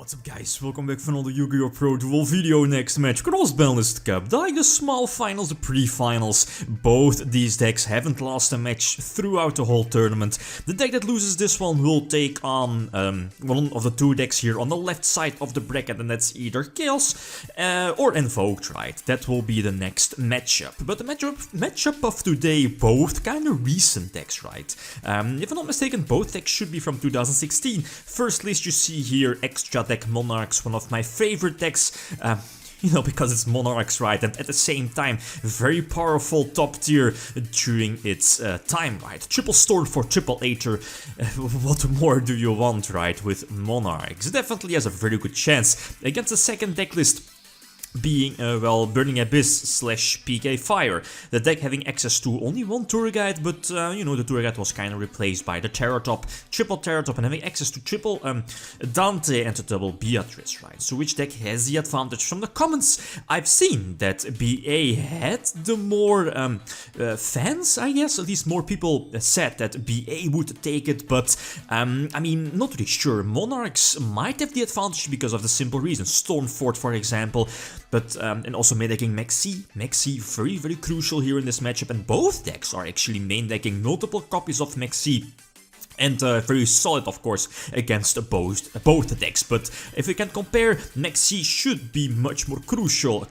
What's up guys, welcome back for another Yugioh Pro Duel video. Next match, Cross-Banlist Cup, like the small finals, the pre-finals. Both these decks haven't lost a match throughout the whole tournament. The deck that loses this one will take on one of the two decks here on the left side of the bracket, and that's either Chaos or Invoked, right? That will be the next matchup. But the matchup of today, both kind of recent decks, right? If I'm not mistaken, both decks should be from 2016. First list you see here, Extra deck Monarchs, one of my favorite decks, you know, because it's Monarchs, right, and at the same time, very powerful top tier during its time, right? Triple Storm for triple Aether, what more do you want, right, with Monarchs? Definitely has a very good chance against the second deck list, being, well, Burning Abyss slash PK Fire. The deck having access to only one tour guide, but, you know, the tour guide was kind of replaced by the Terror Top, triple Terror Top, and having access to triple Dante and to double Beatrice, right? So which deck has the advantage? From the comments, I've seen that BA had the more fans, I guess. At least more people said that BA would take it, but, I mean, not really sure. Monarchs might have the advantage because of the simple reason. Stormfort, for example. But, and also main decking Maxi, very, very crucial here in this matchup, and both decks are actually main decking multiple copies of Maxi. And very solid, of course, against both decks. But if we can compare, Maxi should be much more crucial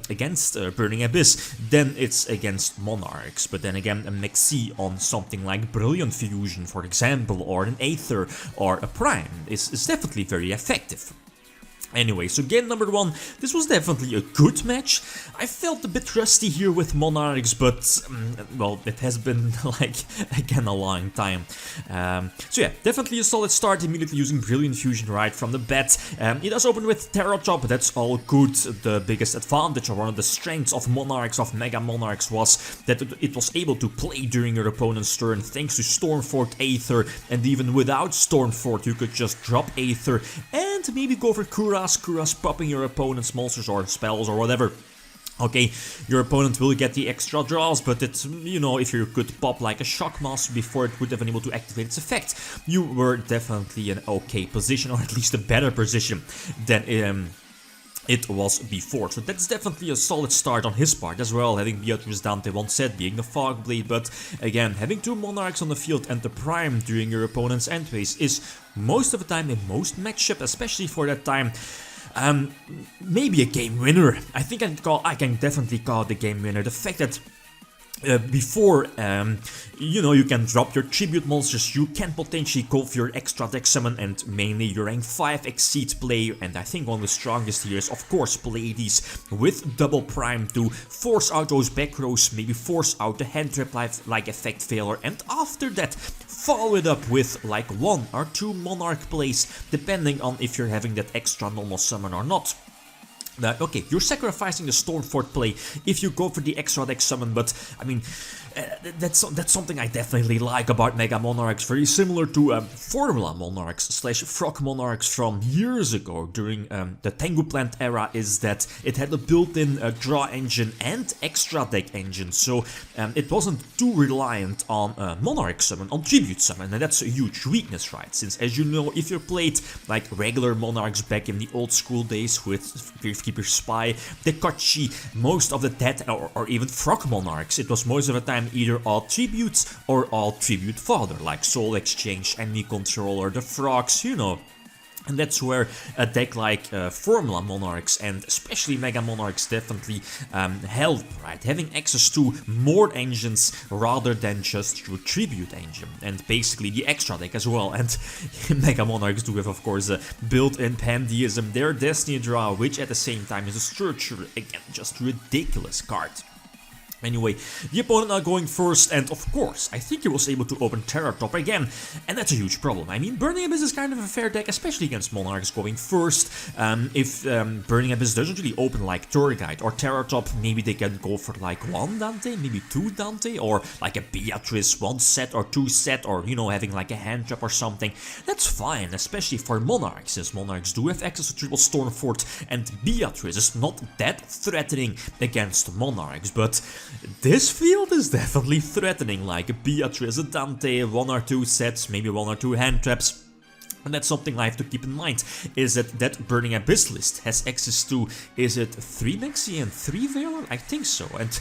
against Burning Abyss than it's against Monarchs. But then again, a Maxi on something like Brilliant Fusion, for example, or an Aether or a Prime is definitely very effective. Anyway, so game number one, this was definitely a good match. I felt a bit rusty here with Monarchs, but, well, it has been, like, again, a long time. So yeah, definitely a solid start, immediately using Brilliant Fusion right from the bat. It does open with Terror Top, that's all good. The biggest advantage, or one of the strengths of Monarchs, of Mega Monarchs, was that it was able to play during your opponent's turn, thanks to Stormfort, Aether, and even without Stormfort, you could just drop Aether and maybe go for Kuras popping your opponent's monsters or spells or whatever. Okay, your opponent will get the extra draws, but it's, you know, if you could pop like a Shockmaster before it would have been able to activate its effect, you were definitely in an okay position, or at least a better position than it was before. So that's definitely a solid start on his part as well, having Beatrice Dante one set being the Fog Blade, but again, having two Monarchs on the field and the Prime during your opponent's end phase is most of the time, in most matchup, especially for that time, maybe a game winner. I think I can definitely call it a game winner. The fact that before, you know, you can drop your tribute monsters, you can potentially go for your extra deck summon, and mainly your rank 5 Exceed play, and I think one of the strongest here is, of course, play these with double Prime to force out those back rows, maybe force out the hand trap like effect failure, and after that, follow it up with like 1 or 2 Monarch plays, depending on if you're having that extra normal summon or not. Okay, you're sacrificing the Stormfort play if you go for the extra deck summon, but I mean, that's something I definitely like about Mega Monarchs, very similar to Formula Monarchs slash Frog Monarchs from years ago during the Tengu Plant era, is that it had a built-in draw engine and extra deck engine, so it wasn't too reliant on Monarch summon, on Tribute summon, and that's a huge weakness, right? Since, as you know, if you played like regular Monarchs back in the old school days with Keeper Spy, Dekachi, most of the dead, or even Frog Monarchs, it was most of the time either all tributes or all tribute fodder, like Soul Exchange, Enemy Controller, the Frogs, you know. And that's where a deck like Formula Monarchs and especially Mega Monarchs definitely help, right? Having access to more engines rather than just your Tribute engine, and basically the extra deck as well. And Mega Monarchs do have, of course, a built-in Pantheism, their Destiny Draw, which at the same time is a Structure, again, just ridiculous card. Anyway, the opponent now going first, and of course, I think he was able to open Terror Top again, and that's a huge problem. I mean, Burning Abyss is kind of a fair deck, especially against Monarchs going first. If Burning Abyss doesn't really open like Tour Guide or Terror Top, maybe they can go for like 1 Dante, maybe 2 Dante, or like a Beatrice 1 set or 2 set, or, you know, having like a hand trap or something. That's fine, especially for Monarchs, since Monarchs do have access to triple Stormfort, and Beatrice is not that threatening against Monarchs, but this field is definitely threatening, like a Beatrice, a Dante, 1 or 2 sets, maybe 1 or 2 hand traps. And that's something I have to keep in mind, is that Burning Abyss list has access to, is it 3 Maxi and 3 Valor? I think so, and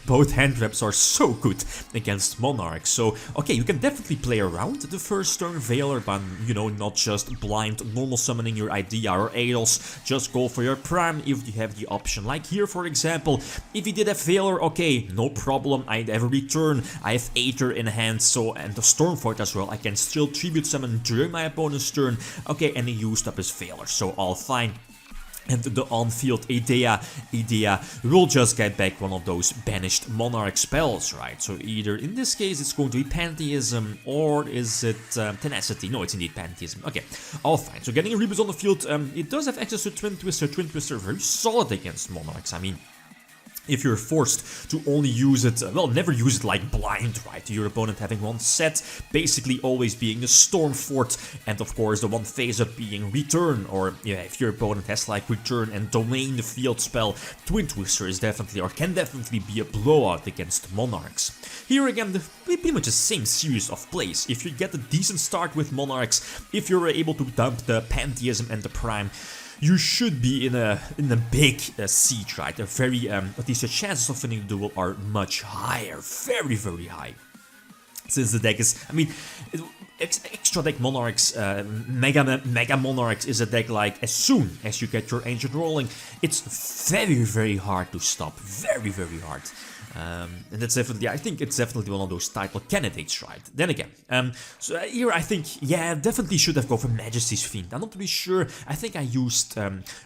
both hand traps are so good against Monarchs. So, okay, you can definitely play around the first turn Valor, but, you know, not just blind normal summoning your Idea or Aedos, just go for your Prime if you have the option. Like here, for example, if you did have Valor, okay, no problem, I have a return, I have Aether in hand, so, and the Stormfort as well, I can still tribute summon during my opponent's turn. Okay, and he used up his Valor, so all fine. And the on-field Idea will just get back one of those banished Monarch spells, right? So either, in this case, it's going to be Pantheism, or is it Tenacity? No, it's indeed Pantheism. Okay, all fine. So getting a Rebus on the field, it does have access to Twin Twister. Twin Twister very solid against Monarchs. I mean, if you're forced to only use it, well, never use it like blind, right? Your opponent having one set, basically always being a Stormfort, and of course the one phase up being Return, or yeah, if your opponent has like Return and Domain the field spell, Twin Twister is definitely, or can definitely be a blowout against Monarchs. Here again, pretty much the same series of plays. If you get a decent start with Monarchs, if you're able to dump the Pantheism and the Prime, you should be in a big seat, right? A very, at least the chances of winning the duel are much higher, very, very high. Since the deck is, I mean, extra deck Monarchs, Mega Monarchs is a deck like, as soon as you get your Ancient rolling, it's very, very hard to stop, very, very hard. And that's definitely, I think it's definitely one of those title candidates, right? Then again, so here I think, yeah, definitely should have gone for Majesty's Fiend. I'm not really sure. I think I used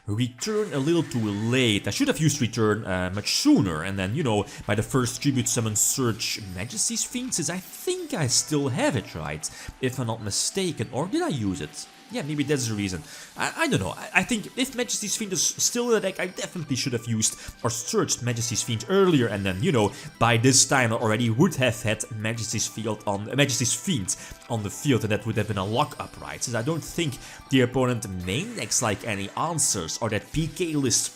Return a little too late. I should have used Return much sooner, and then, you know, by the first Tribute Summon search Majesty's Fiend, since I think I still have it, right? If I'm not mistaken, or did I use it? Yeah, maybe that's the reason. I don't know. I think if Majesty's Fiend is still in the deck, I definitely should have used or searched Majesty's Fiend earlier, and then, you know, by this time I already would have had Majesty's Fiend on the field, and that would have been a lock-up, right? Since I don't think the opponent main decks like any answers, or that PK list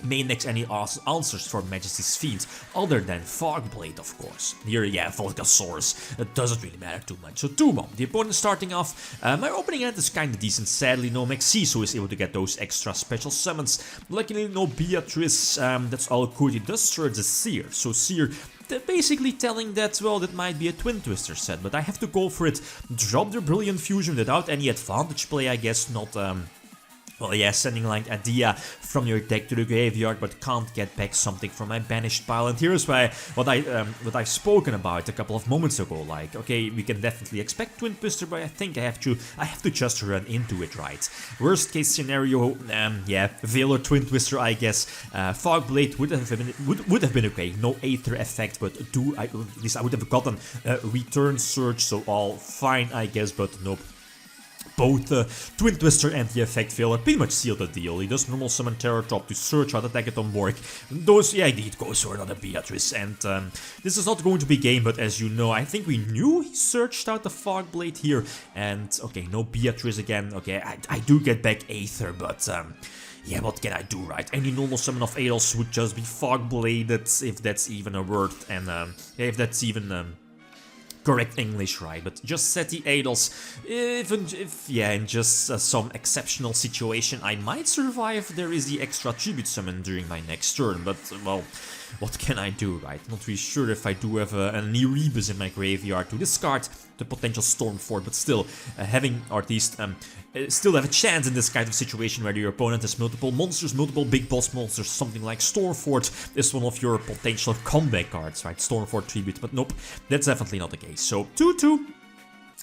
main decks any answers for Majesty's Fiend, other than Fogblade, of course. Here, yeah, Volcasaurus, it doesn't really matter too much. So 2-1, the opponent starting off, my opening hand is kinda decent, sadly no Maxiso is able to get those extra special summons. Luckily no Beatrice, that's all good, he does search the Seer, so Seer, they're basically telling that, well, that might be a Twin Twister set, but I have to go for it, drop the Brilliant Fusion without any advantage play, I guess, not, well, yeah, sending like Idea from your deck to the graveyard, but can't get back something from my banished pile. And here's why what I've spoken about a couple of moments ago. Like, okay, we can definitely expect Twin Twister, but I think I have to just run into it, right? Worst case scenario, yeah, Valor Twin Twister, I guess. Fogblade would have been okay. No Aether effect, but at least I would have gotten Return Surge, so all fine, I guess. But nope. Both the Twin Twister and the Effect Failure pretty much seal the deal. He does normal summon Terror Top to search out attack it on Borg. Those, yeah, indeed goes for another Beatrice. And this is not going to be game, but as you know, I think we knew he searched out the Fogblade here. And okay, no Beatrice again. Okay, I do get back Aether, but yeah, what can I do, right? Any normal summon of Aedos would just be Fogbladed, if that's even a word, and yeah, if that's even correct English, right? But just set the Aedos, even if, yeah, in just some exceptional situation I might survive, there is the extra tribute summon during my next turn, but, well, what can I do, right? Not really sure if I do have an Erebus in my graveyard to discard the potential Stormfort, but still, having, or at least, still have a chance in this kind of situation where your opponent has multiple monsters, multiple big boss monsters, something like Stormfort is one of your potential comeback cards, right? Stormfort Tribute, but nope, that's definitely not the case. So 2-2.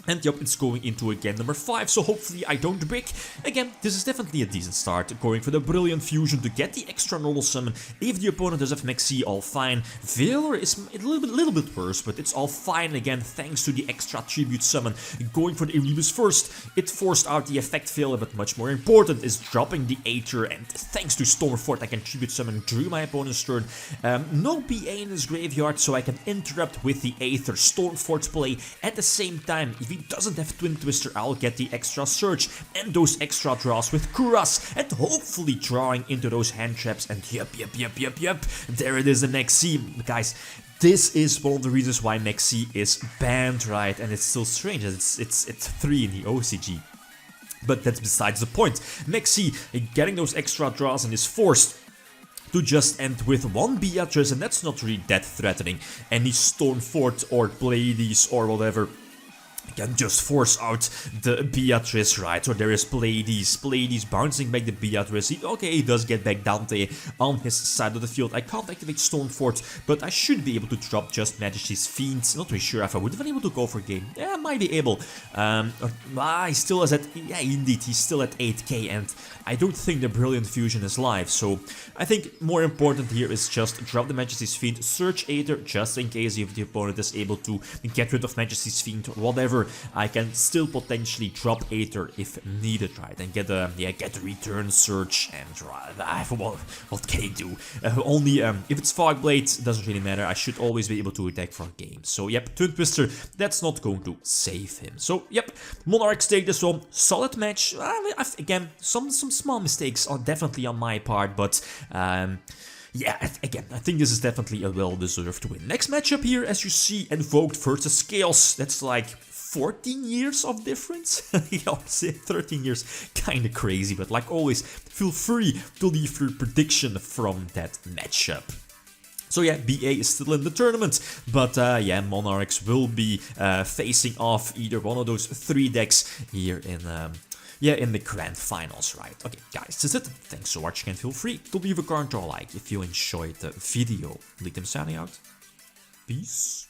And yep, it's going into again number 5, so hopefully I don't break. Again, this is definitely a decent start, going for the Brilliant Fusion to get the extra normal summon. If the opponent does have Maxi, all fine. Valor is a little bit worse, but it's all fine again, thanks to the extra tribute summon. Going for the Erebus first, it forced out the effect failure, but much more important is dropping the Aether, and thanks to Stormfort I can tribute summon during my opponent's turn. No PA in his graveyard, so I can interrupt with the Aether Stormfort's play. At the same time, if he doesn't have Twin Twister, I'll get the extra search and those extra draws with Kuras, and hopefully drawing into those hand traps, and yep, there it is, the Maxi. Guys, this is one of the reasons why Maxi is banned, right? And it's still strange, it's 3 in the OCG. But that's besides the point. Mexi getting those extra draws and is forced to just end with one Beatrice, and that's not really that threatening. Any Stormfort or Pleiades or whatever can just force out the Beatrice, right? So there is Pleiades bouncing back the Beatrice. Okay, he does get back Dante on his side of the field. I can't activate Stormfort, but I should be able to drop just Majesty's Fiend. Not really sure if I would have been able to go for game. Yeah, I might be able. He still is at, yeah, indeed, he's still at 8k, and I don't think the Brilliant Fusion is live. So I think more important here is just drop the Majesty's Fiend, search Aether, just in case if the opponent is able to get rid of Majesty's Fiend or whatever. I can still potentially drop Aether if needed, right? And get a return search, and what can he do? Only if it's Fogblade, doesn't really matter. I should always be able to attack for game. So yep, Twin Twister, that's not going to save him. So yep, Monarchs take this one. Solid match. Again, some small mistakes are definitely on my part, but yeah, again, I think this is definitely a well-deserved win. Next matchup here, as you see, Invoked versus Chaos. That's like 14 years of difference? I would say 13 years, kinda crazy, but like always, feel free to leave your prediction from that matchup. So yeah, BA is still in the tournament, but yeah, Monarchs will be facing off either one of those 3 decks here in the grand finals, right? Okay, guys, that's it. Thanks for watching, and feel free to leave a comment or like if you enjoyed the video. Lithium signing out. Peace.